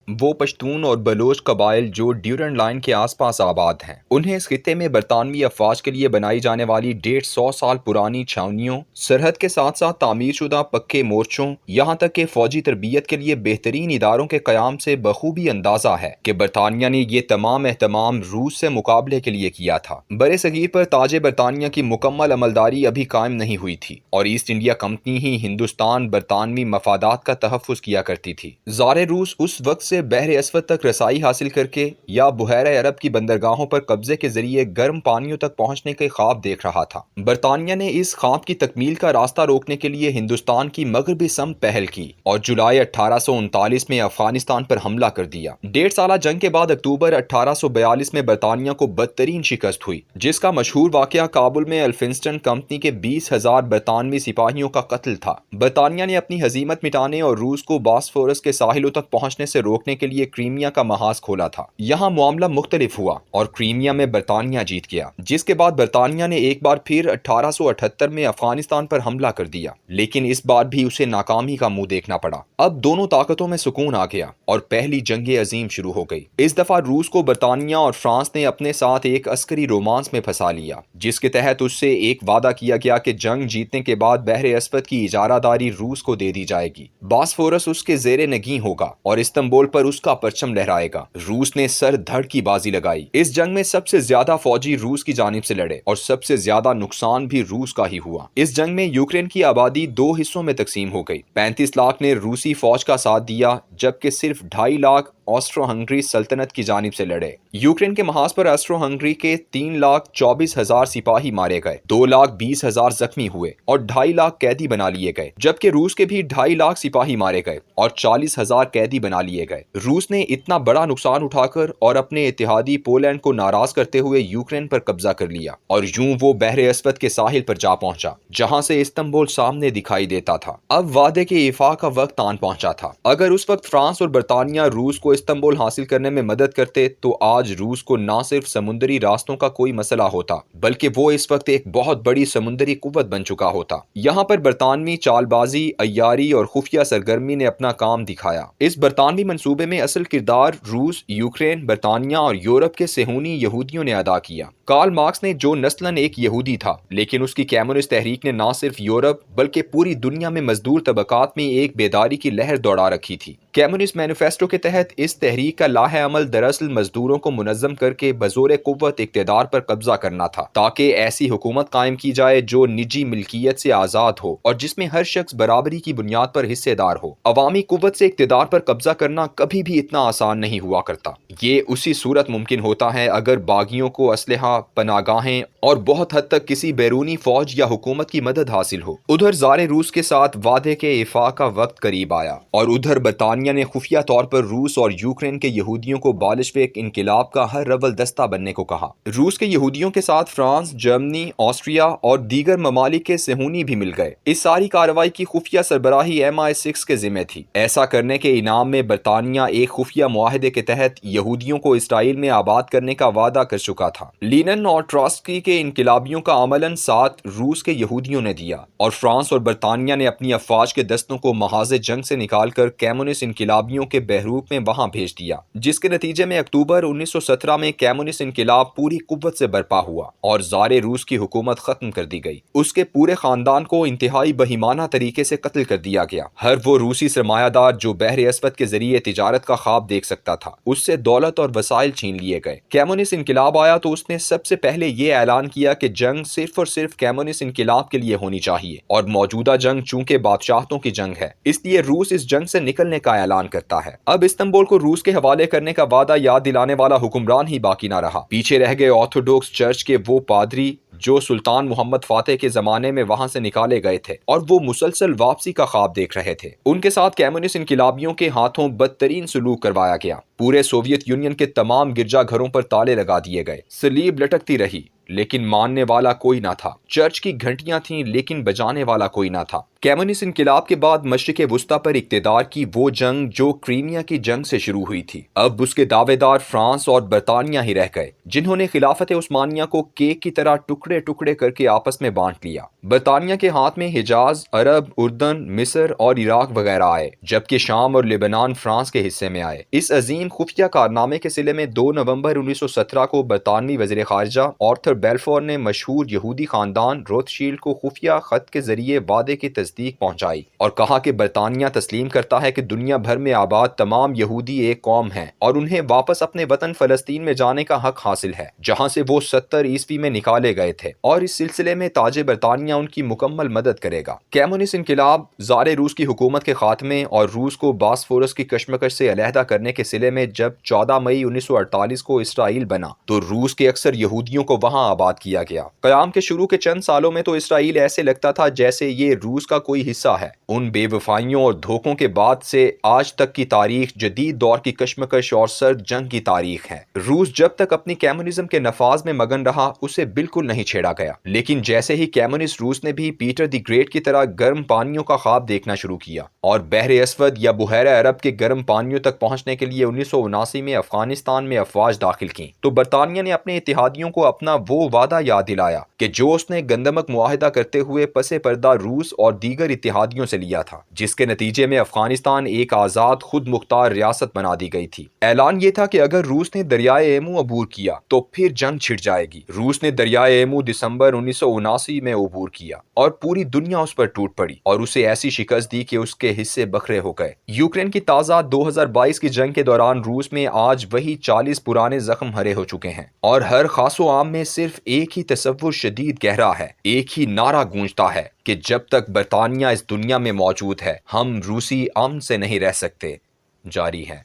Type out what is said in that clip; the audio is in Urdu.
وہ پشتون اور بلوچ قبائل جو ڈیورنڈ لائن کے آس پاس آباد ہیں، انہیں اس خطے میں برطانوی افواج کے لیے بنائی جانے والی 150 سال پرانی چھاؤنیوں، سرحد کے ساتھ ساتھ تعمیر شدہ پکے مورچوں، یہاں تک کہ فوجی تربیت کے لیے بہترین اداروں کے قیام سے بخوبی اندازہ ہے کہ برطانیہ نے یہ تمام اہتمام روس سے مقابلے کے لیے کیا تھا۔ برِ صغیر پر تاج برطانیہ کی مکمل عملداری ابھی قائم نہیں ہوئی تھی اور ایسٹ انڈیا کمپنی ہی ہندوستان برطانوی مفادات کا تحفظ کیا کرتی تھی۔ زار روس اس وقت سے بحر اسود تک رسائی حاصل کر کے یا بحیرہ عرب کی بندرگاہوں پر قبضے کے ذریعے گرم پانیوں تک پہنچنے کے خواب دیکھ رہا تھا۔ برطانیہ نے اس خواب کی تکمیل کا راستہ روکنے کے لیے ہندوستان کی مغربی سمت پہل کی اور جولائی 1839 میں افغانستان پر حملہ کر دیا۔ 1.5 سالہ جنگ کے بعد اکتوبر 1842 میں برطانیہ کو بدترین شکست ہوئی، جس کا مشہور واقعہ کابل میں الفنسٹن کمپنی کے 20,000 برطانوی سپاہیوں کا قتل تھا۔ برطانیہ نے اپنی ہزیمت مٹانے اور روس کو باسفورس کے ساحلوں تک پہنچنے سے روکنے کے لیے کرائمیا کا محاذ کھولا تھا۔ یہاں معاملہ مختلف ہوا اور کرائمیا میں برطانیہ جیت گیا، جس کے بعد برطانیہ نے ایک بار پھر 1878 میں افغانستان پر حملہ کر دیا، لیکن اس بار بھی اسے ناکامی کا منہ دیکھنا پڑا۔ اب دونوں طاقتوں میں سکون آ گیا اور پہلی جنگ عظیم شروع ہو گئی۔ اس دفعہ روس کو برطانیہ اور فرانس نے اپنے ساتھ ایک عسکری رومانس میں پھنسا لیا، جس کے تحت اس سے ایک وعدہ کیا گیا کہ جنگ جیتنے کے بعد بحر اسود کی اجارہ داری روس کو دے دی جائے گی، باسفورس اس کے زیر نگیں ہوگا اور استنبول پر اس کا پرچم لہرائے گا۔ روس نے سر دھڑ کی بازی لگائی۔ اس جنگ میں سب سے زیادہ فوجی روس کی جانب سے لڑے اور سب سے زیادہ نقصان بھی روس کا ہی ہوا۔ اس جنگ میں یوکرین کی آبادی 2 حصوں میں تقسیم ہو گئی۔ 35 لاکھ نے روسی فوج کا ساتھ دیا، جبکہ صرف 2.5 لاکھ آسٹرو ہنگری سلطنت کی جانب سے لڑے۔ یوکرین کے محاذ پر آسٹرو ہنگری کے 3,24,000 سپاہی مارے گئے، 2,20,000 زخمی ہوئے اور 2.5 لاکھ قیدی بنا لیے گئے، جبکہ روس کے بھی 2.5 لاکھ سپاہی مارے گئے اور 40,000 قیدی بنا لیے گئے۔ روس نے اتنا بڑا نقصان اٹھا کر اور اپنے اتحادی پولینڈ کو ناراض کرتے ہوئے یوکرین پر قبضہ کر لیا اور یوں وہ بحر اسود کے ساحل پر جا پہنچا، جہاں سے استنبول سامنے دکھائی دیتا تھا۔ اب وعدے کے ایفا کا وقت آن پہنچا تھا۔ اگر اس وقت فرانس اور برطانیہ روس کو استنبول حاصل کرنے میں مدد کرتے تو آج روس کو نہ صرف سمندری راستوں کا کوئی مسئلہ ہوتا، بلکہ وہ اس وقت ایک بہت بڑی سمندری قوت بن چکا ہوتا۔ یہاں پر برطانوی چال بازی، عیاری اور خفیہ سرگرمی نے اپنا کام دکھایا۔ اس برطانوی منصوبے میں اصل کردار روس، یوکرین، برطانیہ اور یورپ کے صہیونی یہودیوں نے ادا کیا۔ کارل مارکس نے جو نسلاً ایک یہودی تھا، لیکن اس کی کمیونسٹ تحریک نے نہ صرف یورپ بلکہ پوری دنیا میں مزدور طبقات میں ایک بیداری کی لہر دوڑا رکھی تھی۔ کمیونسٹ مینیفیسٹو کے تحت اس تحریک کا لاہ عمل دراصل مزدوروں کو منظم کر کے بزور قوت اقتدار پر قبضہ کرنا تھا، تاکہ ایسی حکومت قائم کی جائے جو نجی ملکیت سے آزاد ہو اور جس میں ہر شخص برابری کی بنیاد پر حصے دار ہو۔ عوامی قوت سے اقتدار پر قبضہ کرنا کبھی بھی اتنا آسان نہیں ہوا کرتا۔ یہ اسی صورت ممکن ہوتا ہے اگر باغیوں کو اسلحہ، پناہ گاہیں اور بہت حد تک کسی بیرونی فوج یا حکومت کی مدد حاصل ہو۔ ادھر زار روس کے ساتھ وعدے کے ایفا کا وقت قریب آیا اور ادھر برطانیہ نے خفیہ طور پر روس اور یوکرین کے یہودیوں کو بالشویک انقلاب کا ہر رول دستہ بننے کو کہا۔ روس کے یہودیوں کے ساتھ فرانس، جرمنی، آسٹریا اور دیگر ممالک کے صہیونی بھی مل گئے۔ اس ساری کارروائی کی خفیہ سربراہی MI6 کے ذمہ تھی۔ ایسا کرنے کے انعام میں برطانیہ ایک خفیہ معاہدے کے تحت یہودیوں کو اسرائیل میں آباد کرنے کا وعدہ کر چکا تھا۔ لینن اور ٹراسکی کے انقلابیوں کا عملاً ساتھ روس کے یہودیوں نے دیا اور فرانس اور برطانیہ نے اپنی افواج کے دستوں کو محاذ جنگ سے نکال کر کمیونسٹ انقلابیوں کے بحروپ میں وہاں بھیج دیا، جس کے نتیجے میں اکتوبر 1917 میں کمیونسٹ انقلاب پوری قوت سے برپا ہوا اور زار روس کی حکومت ختم کر دی گئی۔ اس کے پورے خاندان کو انتہائی بہیمانہ طریقے سے قتل کر دیا گیا۔ ہر وہ روسی سرمایہ دار جو بحر اسود کے ذریعے تجارت کا خواب دیکھ سکتا تھا، اس سے دولت اور وسائل چھین لیے گئے۔ کمیونسٹ انقلاب آیا تو اس نے سب سے پہلے یہ اعلان کیا کہ جنگ صرف اور صرف کمیونسٹ انقلاب کے لیے ہونی چاہیے اور موجودہ جنگ چونکہ بادشاہتوں کی جنگ ہے، اس لیے روس اس جنگ سے نکلنے کا اعلان کرتا ہے۔ اب استنبول کو روس کے حوالے کرنے کا وعدہ یاد دلانے والا حکمران ہی باقی نہ رہا۔ پیچھے رہ گئے آرتھوڈوکس چرچ کے وہ پادری جو سلطان محمد فاتح کے زمانے میں وہاں سے نکالے گئے تھے اور وہ مسلسل واپسی کا خواب دیکھ رہے تھے۔ ان کے ساتھ کمیونسٹ انقلابیوں کے ہاتھوں بدترین سلوک کروایا گیا۔ پورے سوویت یونین کے تمام گرجا گھروں پر تالے لگا دیے گئے، صلیب لٹکتی رہی لیکن ماننے والا کوئی نہ تھا، چرچ کی گھنٹیاں تھیں لیکن بجانے والا کوئی نہ تھا۔ کمیونسٹ انقلاب کے بعد مشرق وسطیٰ پر اقتدار کی وہ جنگ جو کریمیا کی جنگ سے شروع ہوئی تھی، اب اس کے دعوے دار فرانس اور برطانیہ ہی رہ گئے، جنہوں نے خلافت عثمانیہ کو کیک کی طرح ٹکڑے ٹکڑے کر کے آپس میں بانٹ لیا۔ برطانیہ کے ہاتھ میں حجاز، عرب، اردن، مصر اور عراق وغیرہ آئے، جبکہ شام اور لبنان فرانس کے حصے میں آئے۔ اس عظیم خفیہ کارنامے کے صلے میں 2 نومبر 1917 کو برطانوی وزیر خارجہ آرتھر بیلفور نے مشہور یہودی خاندان روتھشیلڈ کو خفیہ خط کے ذریعے وعدے کی تصدیق پہنچائی اور کہا کہ برطانیہ تسلیم کرتا ہے کہ دنیا بھر میں آباد تمام یہودی ایک قوم ہیں اور انہیں واپس اپنے وطن فلسطین میں جانے کا حق حاصل ہے، جہاں سے وہ 70 عیسوی میں نکالے گئے تھے، اور اس سلسلے میں تاج برطانیہ ان کی مکمل مدد کرے گا۔ کمیونسٹ انقلاب زار روس کی حکومت کے خاتمے اور روس کو باسفورس کی کشمکش سے علیحدہ کرنے کے صلے میں جب 14 مئی 1948 کو اسرائیل بنا تو روس کے اکثر یہودیوں کو وہاں آباد کیا گیا۔ قیام کے شروع کے چند سالوں میں تو اسرائیل ایسے لگتا تھا جیسے یہ روس کا کوئی حصہ ہے۔ ان بے وفائیوں اور دھوکوں کے بعد سے آج تک کی تاریخ جدید دور کی کشمکش اور سرد جنگ کی تاریخ ہے۔ روس جب تک اپنی کمیونزم کے نفاذ میں مگن رہا اسے بالکل نہیں چھیڑا گیا، لیکن جیسے ہی کمیونسٹ روس نے بھی پیٹر دی گریٹ کی طرح گرم پانیوں کا خواب دیکھنا شروع کیا اور بحر اسود یا بحیرہ عرب کے گرم پانیوں تک پہنچنے کے لیے 1979 میں افغانستان میں افواج داخل کیں، تو برطانیہ نے اپنے اتحادیوں کو اپنا وہ وعدہ یاد دلایا کہ جو اس نے گندمک معاہدہ کرتے ہوئے پس پردہ روس اور دیگر اتحادیوں سے لیا تھا، جس کے نتیجے میں افغانستان ایک آزاد خود مختار ریاست بنا دی گئی تھی۔ اعلان یہ تھا کہ اگر روس نے دریائے ایمو عبور کیا تو پھر جنگ چھڑ جائے گی۔ روس نے دریائے ایمو دسمبر 1979 میں عبور کیا اور پوری دنیا اس پر ٹوٹ پڑی اور اسے ایسی شکست دی کہ اس کے حصے بکھرے ہو گئے۔ یوکرین کی تازہ 2022 کی جنگ کے دوران روس میں آج وہی 40 پرانے زخم ہرے ہو چکے ہیں، اور ہر خاص و عام میں صرف ایک ہی تصور شدید گہرا ہے، ایک ہی نعرہ گونجتا ہے کہ جب تک برطانیہ اس دنیا میں موجود ہے ہم روسی امن سے نہیں رہ سکتے۔ جاری ہے۔